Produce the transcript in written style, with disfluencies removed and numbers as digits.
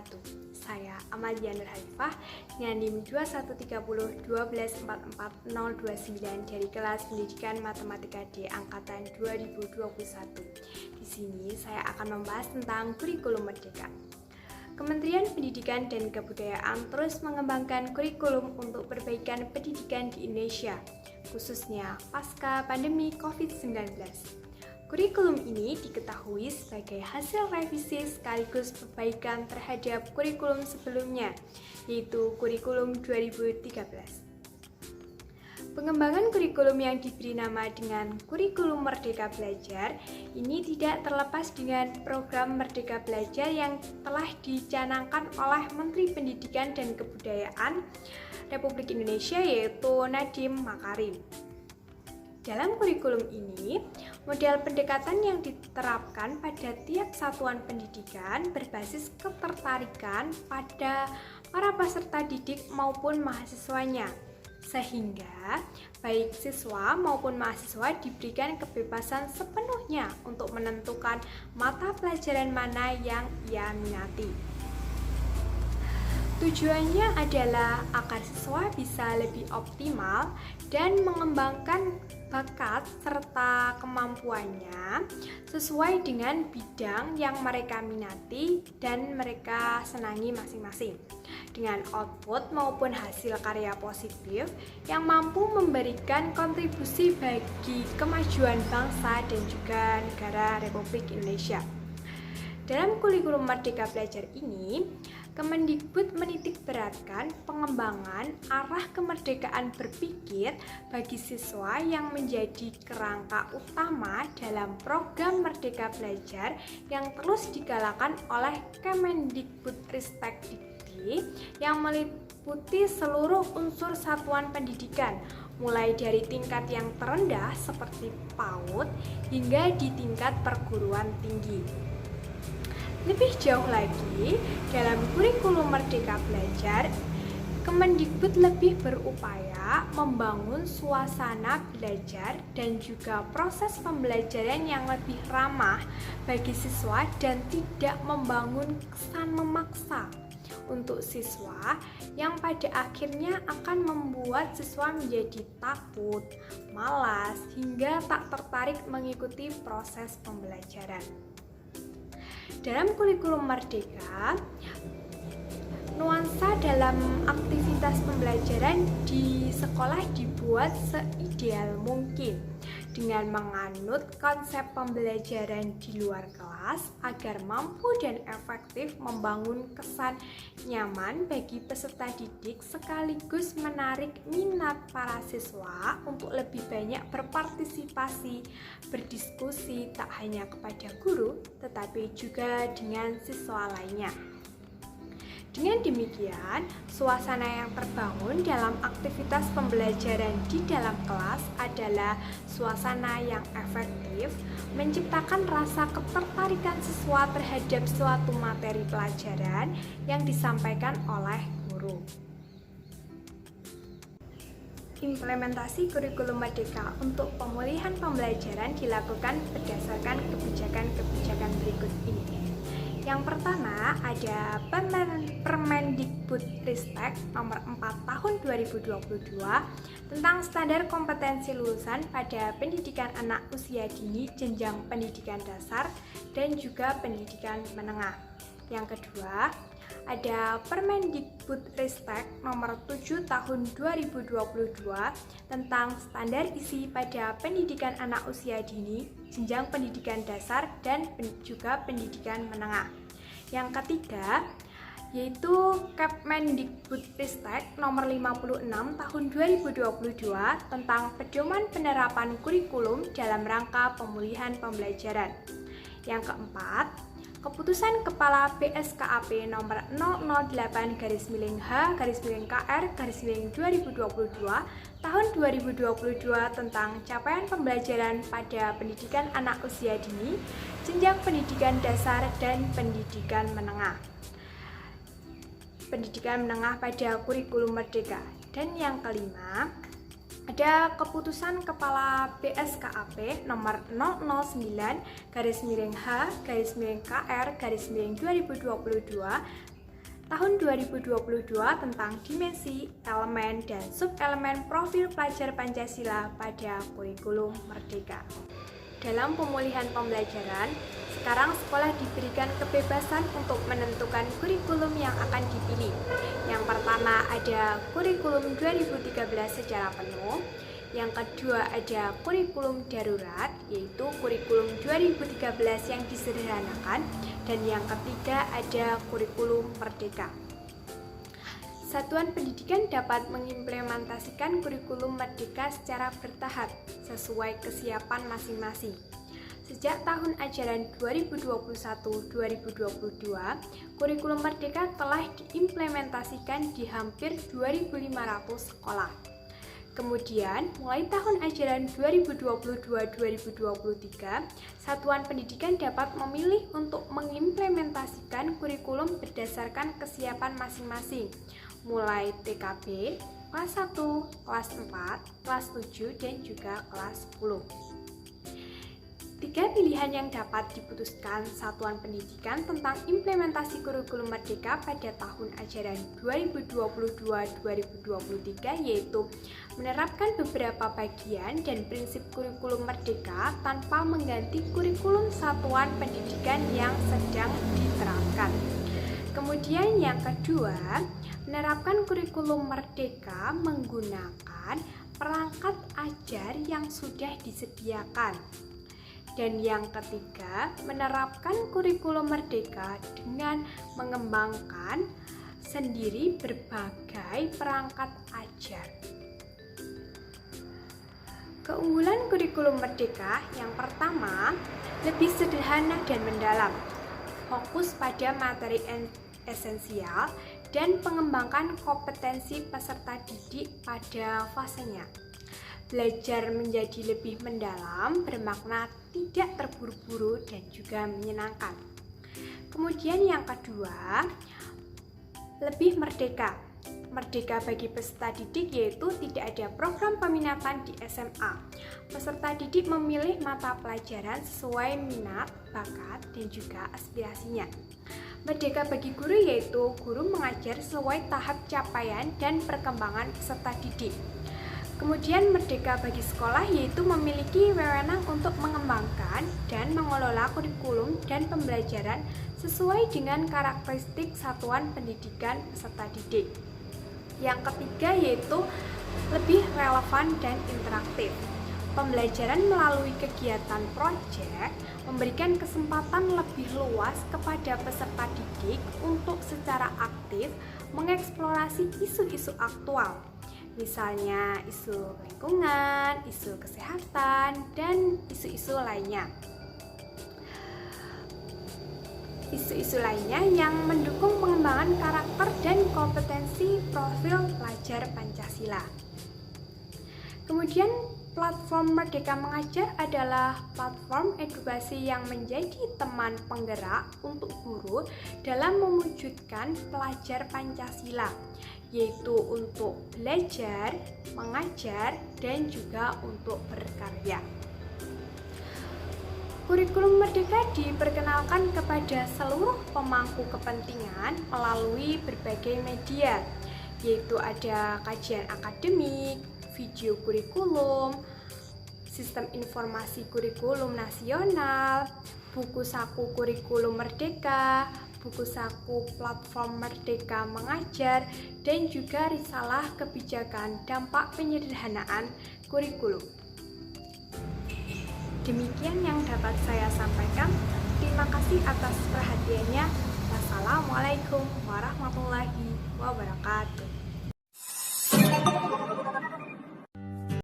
wabarakatuh. Saya Amalia Nur Halifah dengan NIM 21301244029 dari kelas Pendidikan Matematika D angkatan 2021. Di sini saya akan membahas tentang kurikulum merdeka. Kementerian Pendidikan dan Kebudayaan terus mengembangkan kurikulum untuk perbaikan pendidikan di Indonesia, khususnya pasca pandemi COVID-19. Kurikulum ini diketahui sebagai hasil revisi sekaligus perbaikan terhadap kurikulum sebelumnya, yaitu kurikulum 2013. Pengembangan kurikulum yang diberi nama dengan Kurikulum Merdeka Belajar ini tidak terlepas dengan program Merdeka Belajar yang telah dicanangkan oleh Menteri Pendidikan dan Kebudayaan Republik Indonesia, yaitu Nadiem Makarim. Dalam kurikulum ini, model pendekatan yang diterapkan pada tiap satuan pendidikan berbasis ketertarikan pada para peserta didik maupun mahasiswanya, sehingga baik siswa maupun mahasiswa diberikan kebebasan sepenuhnya untuk menentukan mata pelajaran mana yang ia minati. Tujuannya adalah agar siswa bisa lebih optimal dan mengembangkan bakat serta kemampuannya sesuai dengan bidang yang mereka minati dan mereka senangi masing-masing, dengan output maupun hasil karya positif yang mampu memberikan kontribusi bagi kemajuan bangsa dan juga negara Republik Indonesia. Dalam kurikulum Merdeka Belajar ini, Kemendikbud menitikberatkan pengembangan arah kemerdekaan berpikir bagi siswa yang menjadi kerangka utama dalam program Merdeka Belajar yang terus digalakan oleh Kemendikbudristek Dikti yang meliputi seluruh unsur satuan pendidikan, mulai dari tingkat yang terendah seperti PAUD hingga di tingkat perguruan tinggi. Lebih jauh lagi, dalam kurikulum Merdeka Belajar, Kemendikbud lebih berupaya membangun suasana belajar dan juga proses pembelajaran yang lebih ramah bagi siswa dan tidak membangun kesan memaksa untuk siswa yang pada akhirnya akan membuat siswa menjadi takut, malas, hingga tak tertarik mengikuti proses pembelajaran. Dalam kurikulum Merdeka, nuansa dalam aktivitas pembelajaran di sekolah dibuat seideal mungkin dengan menganut konsep pembelajaran di luar kelas agar mampu dan efektif membangun kesan nyaman bagi peserta didik sekaligus menarik minat para siswa untuk lebih banyak berpartisipasi, berdiskusi tak hanya kepada guru tetapi juga dengan siswa lainnya. Dengan demikian, suasana yang terbangun dalam aktivitas pembelajaran di dalam kelas adalah suasana yang efektif, menciptakan rasa ketertarikan siswa terhadap suatu materi pelajaran yang disampaikan oleh guru. Implementasi kurikulum merdeka untuk pemulihan pembelajaran dilakukan berdasarkan kebijakan-kebijakan berikut ini. Yang pertama ada Permendikbudristek nomor 4 tahun 2022 tentang standar kompetensi lulusan pada pendidikan anak usia dini jenjang pendidikan dasar dan juga pendidikan menengah. Yang kedua ada Permendikbudristek nomor 7 tahun 2022 tentang standar isi pada pendidikan anak usia dini, jenjang pendidikan dasar dan juga pendidikan menengah. Yang ketiga yaitu Kepmendikbudristek nomor 56 tahun 2022 tentang pedoman penerapan kurikulum dalam rangka pemulihan pembelajaran. Yang keempat, Keputusan Kepala BSKAP nomor 008-H-KR-2022 tahun 2022 tentang capaian pembelajaran pada pendidikan anak usia dini, jenjang pendidikan dasar dan pendidikan menengah. Pendidikan menengah pada kurikulum merdeka. Dan yang kelima, ada Keputusan Kepala BSKAP nomor 009-H-KR-2022 tahun 2022 tentang dimensi, elemen, dan sub-elemen profil pelajar Pancasila pada kurikulum Merdeka. Dalam pemulihan pembelajaran, sekarang sekolah diberikan kebebasan untuk menentukan kurikulum yang akan dipilih. Yang pertama ada kurikulum 2013 secara penuh. Yang kedua ada kurikulum darurat, yaitu kurikulum 2013 yang disederhanakan. Dan yang ketiga ada kurikulum merdeka. Satuan pendidikan dapat mengimplementasikan kurikulum merdeka secara bertahap sesuai kesiapan masing-masing. Sejak tahun ajaran 2021-2022, kurikulum merdeka telah diimplementasikan di hampir 2.500 sekolah. Kemudian, mulai tahun ajaran 2022-2023, satuan pendidikan dapat memilih untuk mengimplementasikan kurikulum berdasarkan kesiapan masing-masing, mulai TKB, kelas 1, kelas 4, kelas 7, dan juga kelas 10. Tiga pilihan yang dapat diputuskan satuan pendidikan tentang implementasi kurikulum merdeka pada tahun ajaran 2022-2023 yaitu menerapkan beberapa bagian dan prinsip kurikulum merdeka tanpa mengganti kurikulum satuan pendidikan yang sedang diterapkan. Kemudian yang kedua, menerapkan kurikulum merdeka menggunakan perangkat ajar yang sudah disediakan. Dan yang ketiga, menerapkan kurikulum merdeka dengan mengembangkan sendiri berbagai perangkat ajar. Keunggulan kurikulum merdeka yang pertama, lebih sederhana dan mendalam, fokus pada materi esensial dan mengembangkan kompetensi peserta didik pada fasenya. Belajar menjadi lebih mendalam, bermakna tidak terburu-buru dan juga menyenangkan. Kemudian yang kedua, lebih merdeka. Merdeka bagi peserta didik yaitu tidak ada program peminatan di SMA. Peserta didik memilih mata pelajaran sesuai minat, bakat, dan juga aspirasinya. Merdeka bagi guru yaitu guru mengajar sesuai tahap capaian dan perkembangan peserta didik. Kemudian merdeka bagi sekolah yaitu memiliki wewenang untuk mengembangkan dan mengelola kurikulum dan pembelajaran sesuai dengan karakteristik satuan pendidikan peserta didik. Yang ketiga yaitu lebih relevan dan interaktif. Pembelajaran melalui kegiatan proyek memberikan kesempatan lebih luas kepada peserta didik untuk secara aktif mengeksplorasi isu-isu aktual. Misalnya isu lingkungan, isu kesehatan, dan isu-isu lainnya. Isu-isu lainnya yang mendukung pengembangan karakter dan kompetensi profil pelajar Pancasila. Kemudian platform Merdeka Mengajar adalah platform edukasi yang menjadi teman penggerak untuk guru dalam mewujudkan pelajar Pancasila, yaitu untuk belajar, mengajar, dan juga untuk berkarya. Kurikulum Merdeka diperkenalkan kepada seluruh pemangku kepentingan melalui berbagai media, yaitu ada kajian akademik, video kurikulum, sistem informasi kurikulum nasional, buku saku kurikulum merdeka, buku saku platform Merdeka Mengajar, dan juga risalah kebijakan dampak penyederhanaan kurikulum. Demikian yang dapat saya sampaikan. Terima kasih atas perhatiannya. Wassalamualaikum warahmatullahi wabarakatuh.